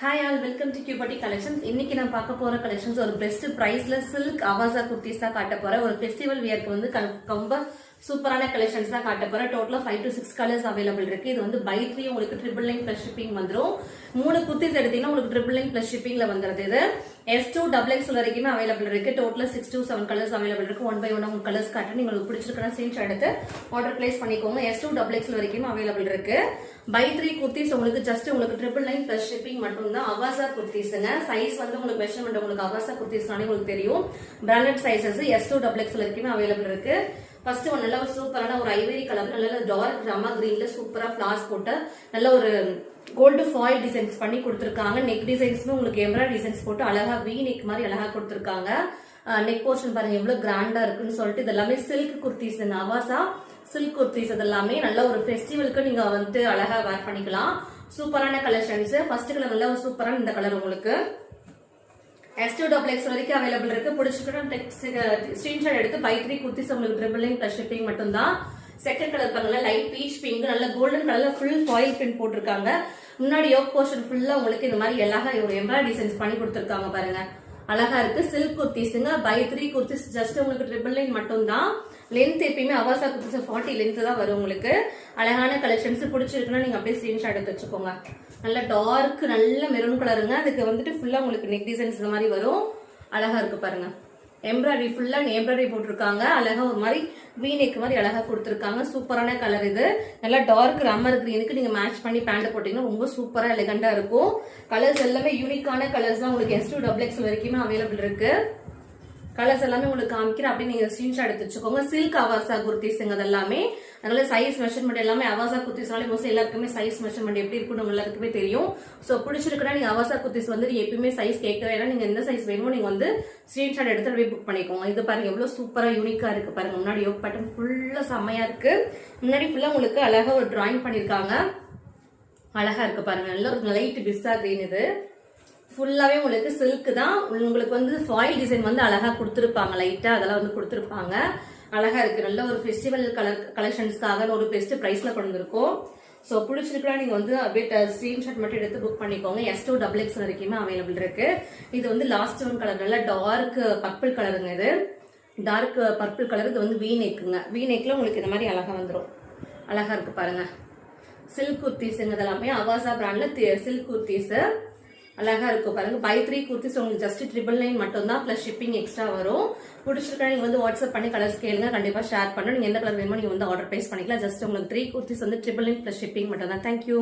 Hi all, welcome to கியூபட்டி collections. இன்னைக்கு நான் பார்க்க போற கலெக்ஷன்ஸ் ஒரு பெஸ்ட் பிரைஸ்ல சில்க் அவாசா குர்த்திஸ் தான் காட்ட போறேன். ஒரு ஃபெஸ்டிவல் வியர்க்கு வந்து ரொம்ப சூப்பரான கலெக்ஷன்ஸ் தான் காட்ட போறேன். டோட்டலா 5 to 6 கலர்ஸ் அவைலபிள் இருக்கு. இது வந்து பை 3 உங்களுக்கு 999 பிளஸ் ஷிப்பிங் வந்துடும். 3 குர்த்திஸ் எடுத்தீங்கன்னா உங்களுக்கு 999 பிளஸ் ஷிப்பிங்ல வந்துருது. இது S2 XXL வரைக்குமே அவைலபிள் இருக்கு. டோட்டலா 6 to 7 கலர்ஸ் அவைலபிள் இருக்கு. 1 by 1 உங்களுக்கு கலர்ஸ் காட்டுறேன். உங்களுக்கு பிடிச்சிருக்கா ஸ்கிரீன்ஷாட் எடுத்து ஆர்டர் பிளேஸ் பண்ணிக்கோங்க. S2 XXL வரைக்கும் அவைலபிள் இருக்கு. பை 3 குர்த்திஸ் உங்களுக்கு ஜஸ்ட் உங்களுக்கு 999 பிளஸ் ஷிப்பிங் மட்டும் தான். அவாசா குர்த்திஸ்ங்க. சைஸ் வந்து உங்களுக்கு மெஷர்மெண்ட் உங்களுக்கு அவாசா குர்த்திஸ்னாலே உங்களுக்கு தெரியும். பிராண்டட் சைஸஸ் S2 XXL வரைக்குமே அவைலபிள் இருக்கு. ஃபர்ஸ்ட் ஒன் நல்ல ஒரு சூப்பரான ஒரு ஐவரி கலர், நல்ல டார்க் ராமா கிரீன்ல சூப்பரா ஃபிளார்ஸ் போட்டு நல்ல ஒரு கோல்டு ஃபாயில் டிசைன்ஸ் பண்ணி கொடுத்துருக்காங்க. நெக் டிசைன்ஸ்மே உங்களுக்கு எம்ப்ராய்டரி டிசைன்ஸ் போட்டு அழகா வி நெக் மாதிரி அழகா கொடுத்துருக்காங்க. நெக் போர்ஷன் பாருங்க எவ்வளவு கிராண்டா இருக்குன்னு சொல்லிட்டு இது எல்லாமே சில்க் குர்த்திஸ், அவாசா சில்க் குர்த்திஸ். இதெல்லாமே நல்ல ஒரு ஃபெஸ்டிவலுக்கு நீங்க வந்து அழகா வேர் பண்ணிக்கலாம். சூப்பரான கலெக்ஷன்ஸ். ஃபர்ஸ்ட் கலர் நல்ல ஒரு சூப்பரான இந்த கலர் உங்களுக்கு S2 XXL வரைக்கும் அவைலபிள் இருக்கு. பிடிச்சிக்கிட்டு ஸ்கிரீன்ஷாட் எடுத்து பை 3 குர்த்திஸ் உங்களுக்கு 999 பிளஸ் ஷிப்பிங் மட்டும் தான். செகண்ட் கலர் பாருங்க, லைட் பீச் பிங்க், நல்ல கோல்டன் கலர்ல ஃபுல் ஃபாயில் பிரிண்ட் போட்டிருக்காங்க. முன்னாடி யோக் போர்ஷன் ஃபுல்லா உங்களுக்கு இந்த மாதிரி அழகா ஒரு எம்ப்ராய்டரி டிசைன்ஸ் பண்ணி கொடுத்துருக்காங்க பாருங்க, அழகா இருக்கு. சில்க் குர்த்திஸ்ங்க. பை 3 குர்த்திஸ் ஜஸ்ட் உங்களுக்கு 999 மட்டும் தான். லென்த் எப்பயுமே அவாசா குர்த்திஸ் 40 லென்த் தான் வரும் உங்களுக்கு. அழகான கலெக்ஷன்ஸ் பிடிச்சிருக்குன்னா நீங்க அப்படியே ஸ்கிரீன்ஷாட் எடுத்து வச்சுக்கோங்க. நல்ல டார்க் நல்ல மெரூன் கலருங்க. அதுக்கு வந்துட்டு ஃபுல்லா உங்களுக்கு நெக் டிசைன்ஸ் இந்த மாதிரி வரும். அழகா இருக்கு பாருங்க. எம்ப்ராய்டரி ஃபுல்லா எம்ப்ராய்டரி போட்டிருக்காங்க. அழகா ஒரு மாதிரி வி நெக் மாதிரி அழகா கொடுத்துருக்காங்க. சூப்பரான கலர் இது. நல்லா டார்க் ராமர் கிரீனுக்கு நீங்க மேட்ச் பண்ணி பேண்ட் போட்டீங்கன்னா ரொம்ப சூப்பரா எலிகண்டா இருக்கும். கலர்ஸ் எல்லாமே யூனிக்கான கலர்ஸ் தான் உங்களுக்கு S2 XXL வரைக்குமே அவைலபிள் இருக்கு. கலர்ஸ் எல்லாமே உங்களுக்கு காமிக்கிறேன், அப்படி நீங்க ஸ்கிரீன்ஷாட் எடுத்து வச்சுக்கோங்க. சில்க் அவாசா குர்த்திஸ்ங்க எல்லாமே. அதனால சைஸ் மெஷர்மெண்ட் எல்லாமே அவாசா குர்த்திஸ்னாலே மோஸ்ட்லி எல்லாருக்குமே சைஸ் மெஷர்மெண்ட் எப்படி இருக்குன்னு எல்லாருக்குமே தெரியும். சோ பிடிச்சிருக்குன்னா நீங்க அவாசா குர்த்திஸ் வந்து எப்பயுமே சைஸ் கேட்கவே வேணா, நீங்க எந்த சைஸ் வேணுமோ நீங்க வந்து ஸ்கிரீன்ஷாட் எடுத்து அப்படியே புக் பண்ணிக்கோங்க. இது பாருங்க எவ்வளவு சூப்பரா யூனிக்கா இருக்கு பாருங்க. முன்னாடி யோக் பட்டன் ஃபுல்லா செம்மையா இருக்கு. முன்னாடி ஃபுல்லா உங்களுக்கு அழகா ஒரு டிராயிங் பண்ணிருக்காங்க. அழகா இருக்கு பாருங்க. நல்ல ஒரு லைட் பிஸ்தா கிரீன். இது ஃபுல்லாவே உங்களுக்கு சில்க் தான். உங்களுக்கு வந்து ஃபாயில் டிசைன் வந்து அழகா கொடுத்துருப்பாங்க, லைட்டா அதெல்லாம் வந்து கொடுத்துருப்பாங்க. அழகா இருக்கு. நல்ல ஒரு ஃபெஸ்டிவல் கலெக்ஷன்ஸ்க்காக ஒரு பெஸ்ட் பிரைஸ்ல கொண்டு வந்திருக்கோம். ஸோ பிடிச்சிருக்கா நீங்க வந்து அப்படியே ஸ்கிரீன்ஷாட் மட்டும் எடுத்து புக் பண்ணிக்கோங்க. S2 XXL வரைக்குமே அவைலபிள் இருக்கு. இது வந்து லாஸ்ட் ஒன் கலர், நல்ல டார்க் பர்பிள் கலருங்க. இது டார்க் பர்பிள் கலர். இது வந்து வி நெக்குங்க. வி நெக்ல உங்களுக்கு இந்த மாதிரி அழகா வந்துடும். அழகா இருக்கு பாருங்க. சில்க் குர்த்திஸ்ங்க. இதெல்லாமே அவாசா பிராண்ட்ல சில்க் குர்த்திஸ் அழகா இருக்கும் பாருங்க. பை 3 குர்த்திஸ் உங்களுக்கு ஜஸ்ட் 999 மட்டும் தான். பிளஸ் ஷிப்பிங் எக்ஸ்ட்ரா வரும். பிடிச்சிருக்கா நீங்க வந்து வாட்ஸ்அப் பண்ணி கலர்ஸ் கேளுங்க, கண்டிப்பா ஷேர் பண்ணுங்க. நீங்க எந்த கலர் வேணுமோ நீங்க வந்து ஆர்டர் பிளேஸ் பண்ணிக்கலாம். ஜஸ்ட் உங்களுக்கு 3 குர்த்திஸ் வந்து 999 பிளஸ் ஷிப்பிங் மட்டும் தான். தேங்க்யூ.